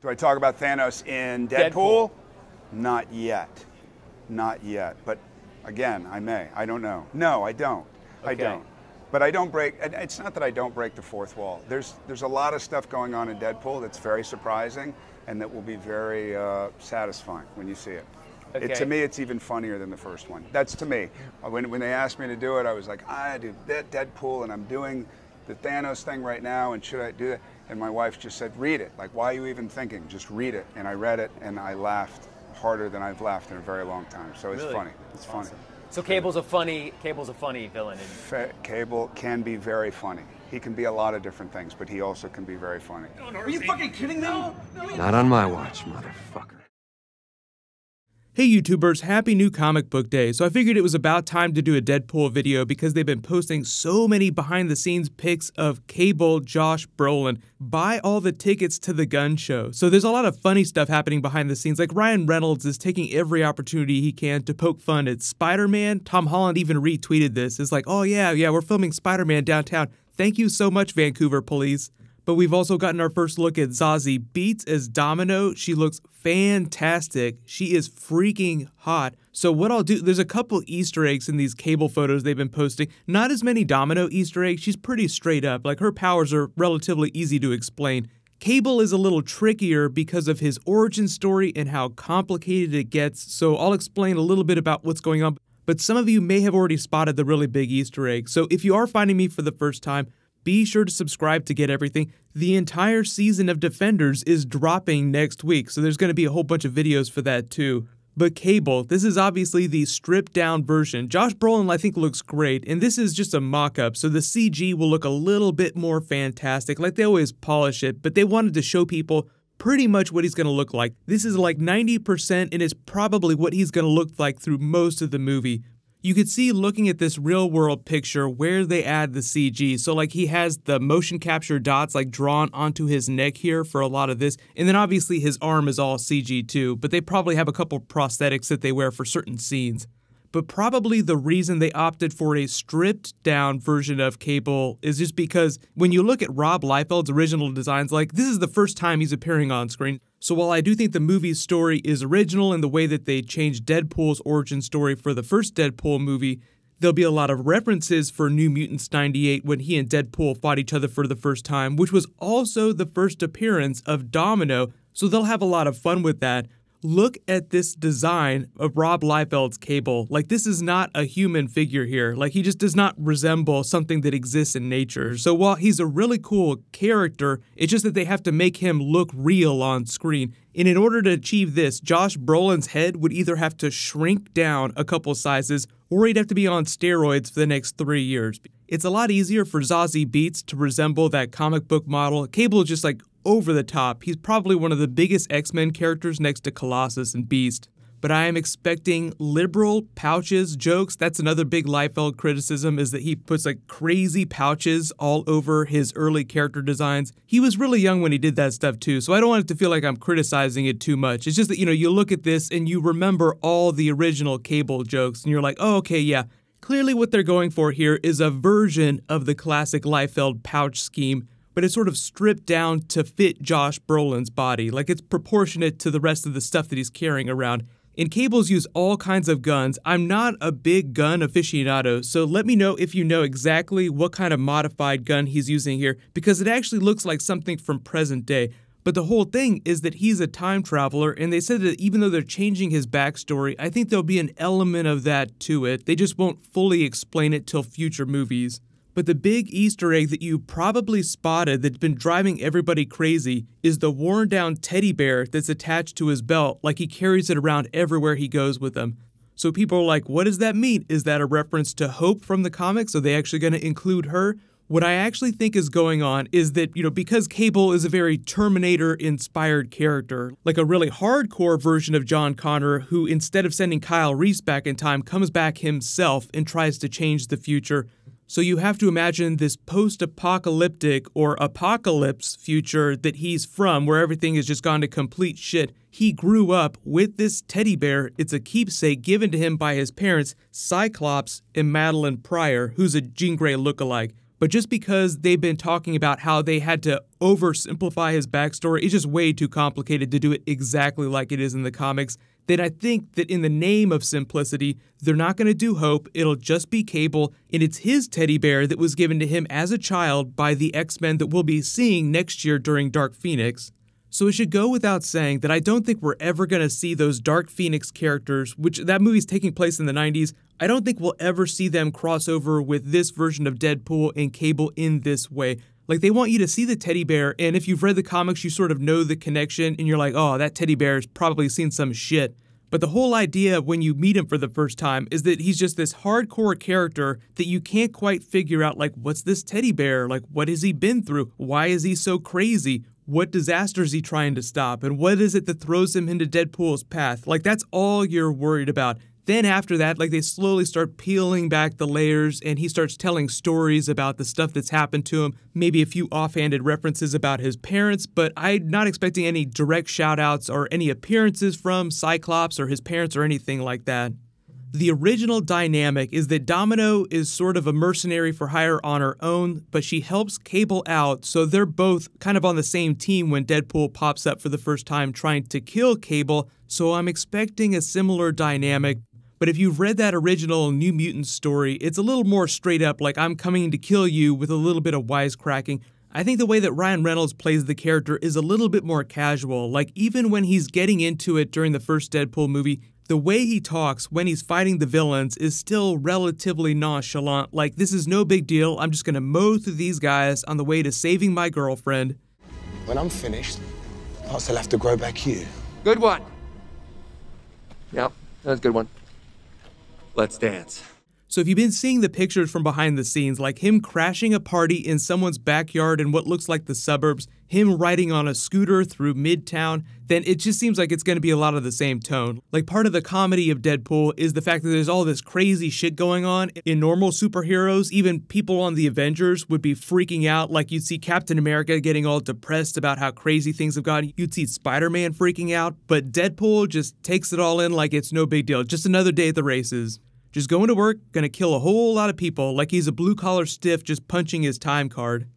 Do I talk about Thanos in Deadpool? Not yet. Not yet. But again, I may. I don't know. No, I don't. Okay. I don't. But I don't break, it's not that I don't break the fourth wall. There's a lot of stuff going on in Deadpool that's very surprising and that will be very satisfying when you see it. Okay. To me, it's even funnier than the first one. That's to me. When they asked me to do it, I was like, I do Deadpool and I'm doing the Thanos thing right now, and should I do that? And my wife just said, read it. Like, why are you even thinking? Just read it. And I read it and I laughed harder than I've laughed in a very long time. So it's funny. It's funny. So Cable's a funny villain. Cable can be very funny. He can be a lot of different things, but he also can be very funny. Are you fucking kidding me? Not on my watch, motherfucker. Hey YouTubers, happy new comic book day. So I figured it was about time to do a Deadpool video because they've been posting so many behind the scenes pics of Cable, Josh Brolin. Buy all the tickets to the gun show. So there's a lot of funny stuff happening behind the scenes. Like Ryan Reynolds is taking every opportunity he can to poke fun at Spider-Man. Tom Holland even retweeted this. It's like, oh yeah, we're filming Spider-Man downtown. Thank you so much, Vancouver police. But we've also gotten our first look at Zazie Beetz as Domino. She looks fantastic. She is freaking hot. So what I'll do, there's a couple Easter eggs in these Cable photos they've been posting. Not as many Domino Easter eggs. She's pretty straight up. Like, her powers are relatively easy to explain. Cable is a little trickier because of his origin story and how complicated it gets. So I'll explain a little bit about what's going on. But some of you may have already spotted the really big Easter egg. So if you are finding me for the first time, be sure to subscribe to get everything. The entire season of Defenders is dropping next week, so there's going to be a whole bunch of videos for that too. But Cable, this is obviously the stripped down version. Josh Brolin I think looks great, and this is just a mock-up, so the CG will look a little bit more fantastic, like they always polish it, but they wanted to show people pretty much what he's going to look like. This is like 90%, and it's probably what he's going to look like through most of the movie. You could see looking at this real world picture where they add the CG. So like he has the motion capture dots like drawn onto his neck here for a lot of this. And then obviously his arm is all CG too, but they probably have a couple prosthetics that they wear for certain scenes. But probably the reason they opted for a stripped down version of Cable is just because when you look at Rob Liefeld's original designs, like this is the first time he's appearing on screen. So while I do think the movie's story is original in the way that they changed Deadpool's origin story for the first Deadpool movie, there'll be a lot of references for New Mutants 98 when he and Deadpool fought each other for the first time, which was also the first appearance of Domino, so they'll have a lot of fun with that. Look at this design of Rob Liefeld's Cable. Like, this is not a human figure here. Like, he just does not resemble something that exists in nature. So while he's a really cool character, it's just that they have to make him look real on screen. And in order to achieve this, Josh Brolin's head would either have to shrink down a couple sizes or he'd have to be on steroids for the next 3 years. It's a lot easier for Zazie Beetz to resemble that comic book model. Cable is just like over the top. He's probably one of the biggest X-Men characters next to Colossus and Beast. But I am expecting liberal pouches jokes. That's another big Liefeld criticism, is that he puts like crazy pouches all over his early character designs. He was really young when he did that stuff too, so I don't want it to feel like I'm criticizing it too much. It's just that, you know, you look at this and you remember all the original Cable jokes and you're like, oh, okay, yeah. Clearly what they're going for here is a version of the classic Liefeld pouch scheme, but it's sort of stripped down to fit Josh Brolin's body. Like, it's proportionate to the rest of the stuff that he's carrying around. And Cables use all kinds of guns. I'm not a big gun aficionado, so let me know if you know exactly what kind of modified gun he's using here, because it actually looks like something from present day. But the whole thing is that he's a time traveler, and they said that even though they're changing his backstory, I think there'll be an element of that to it. They just won't fully explain it till future movies. But the big Easter egg that you probably spotted that's been driving everybody crazy is the worn down teddy bear that's attached to his belt, like he carries it around everywhere he goes with him. So people are like, what does that mean? Is that a reference to Hope from the comics? Are they actually going to include her? What I actually think is going on is that, you know, because Cable is a very Terminator-inspired character, like a really hardcore version of John Connor, who instead of sending Kyle Reese back in time, comes back himself and tries to change the future. So you have to imagine this post-apocalyptic or apocalypse future that he's from, where everything has just gone to complete shit. He grew up with this teddy bear. It's a keepsake given to him by his parents, Cyclops and Madeline Pryor, who's a Jean Grey lookalike. But just because they've been talking about how they had to oversimplify his backstory, it's just way too complicated to do it exactly like it is in the comics, then I think that in the name of simplicity, they're not going to do Hope, it'll just be Cable, and it's his teddy bear that was given to him as a child by the X-Men that we'll be seeing next year during Dark Phoenix. So it should go without saying that I don't think we're ever going to see those Dark Phoenix characters, which that movie's taking place in the 90s, I don't think we'll ever see them cross over with this version of Deadpool and Cable in this way. Like, they want you to see the teddy bear, and if you've read the comics, you sort of know the connection, and you're like, oh, that teddy bear's probably seen some shit. But the whole idea when you meet him for the first time is that he's just this hardcore character that you can't quite figure out, like, what's this teddy bear? Like, what has he been through? Why is he so crazy? What disaster is he trying to stop? And what is it that throws him into Deadpool's path? Like, that's all you're worried about. Then after that, like, they slowly start peeling back the layers and he starts telling stories about the stuff that's happened to him, maybe a few offhanded references about his parents, but I'm not expecting any direct shout-outs or any appearances from Cyclops or his parents or anything like that. The original dynamic is that Domino is sort of a mercenary for hire on her own, but she helps Cable out, so they're both kind of on the same team when Deadpool pops up for the first time trying to kill Cable, so I'm expecting a similar dynamic. But if you've read that original New Mutants story, it's a little more straight up, like I'm coming to kill you with a little bit of wisecracking. I think the way that Ryan Reynolds plays the character is a little bit more casual, like even when he's getting into it during the first Deadpool movie, the way he talks when he's fighting the villains is still relatively nonchalant, like this is no big deal, I'm just gonna mow through these guys on the way to saving my girlfriend. When I'm finished, I'll still have to grow back here. Good one. Yep, that's a good one. Let's dance. So if you've been seeing the pictures from behind the scenes, like him crashing a party in someone's backyard in what looks like the suburbs, him riding on a scooter through Midtown, then it just seems like it's going to be a lot of the same tone. Like part of the comedy of Deadpool is the fact that there's all this crazy shit going on. In normal superheroes, even people on the Avengers would be freaking out, like you'd see Captain America getting all depressed about how crazy things have gotten. You'd see Spider-Man freaking out, but Deadpool just takes it all in like it's no big deal. Just another day at the races. Just going to work, gonna kill a whole lot of people like he's a blue-collar stiff just punching his time card.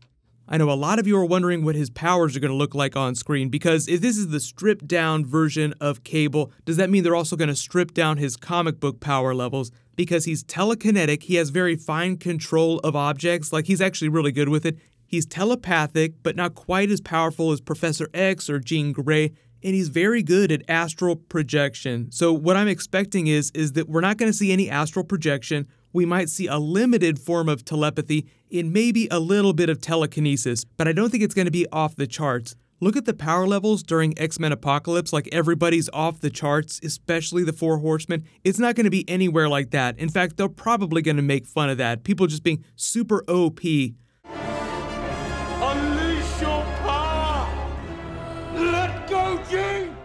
I know a lot of you are wondering what his powers are gonna look like on screen, because if this is the stripped-down version of Cable, does that mean they're also gonna strip down his comic book power levels? Because he's telekinetic, he has very fine control of objects, like he's actually really good with it. He's telepathic, but not quite as powerful as Professor X or Jean Grey, and he's very good at astral projection. So what I'm expecting is that we're not going to see any astral projection. We might see a limited form of telepathy and maybe a little bit of telekinesis, but I don't think it's going to be off the charts. Look at the power levels during X-Men Apocalypse, like everybody's off the charts, especially the Four Horsemen. It's not going to be anywhere like that. In fact, they're probably going to make fun of that. People just being super OP. Unleash your power! Let go, Jean!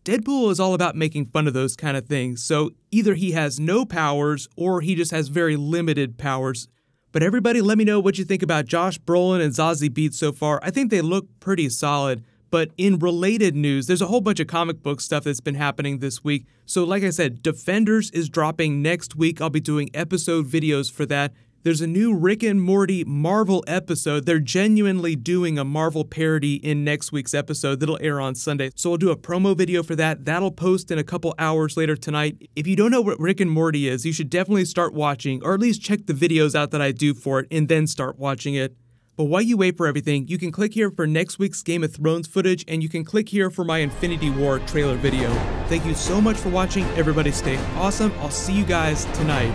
Deadpool is all about making fun of those kind of things, so either he has no powers or he just has very limited powers. But everybody let me know what you think about Josh Brolin and Zazie Beetz so far. I think they look pretty solid. But in related news, there's a whole bunch of comic book stuff that's been happening this week. So like I said, Defenders is dropping next week. I'll be doing episode videos for that. There's a new Rick and Morty Marvel episode. They're genuinely doing a Marvel parody in next week's episode that'll air on Sunday. So I'll do a promo video for that. That'll post in a couple hours later tonight. If you don't know what Rick and Morty is, you should definitely start watching, or at least check the videos out that I do for it and then start watching it. But while you wait for everything, you can click here for next week's Game of Thrones footage, and you can click here for my Infinity War trailer video. Thank you so much for watching. Everybody stay awesome. I'll see you guys tonight.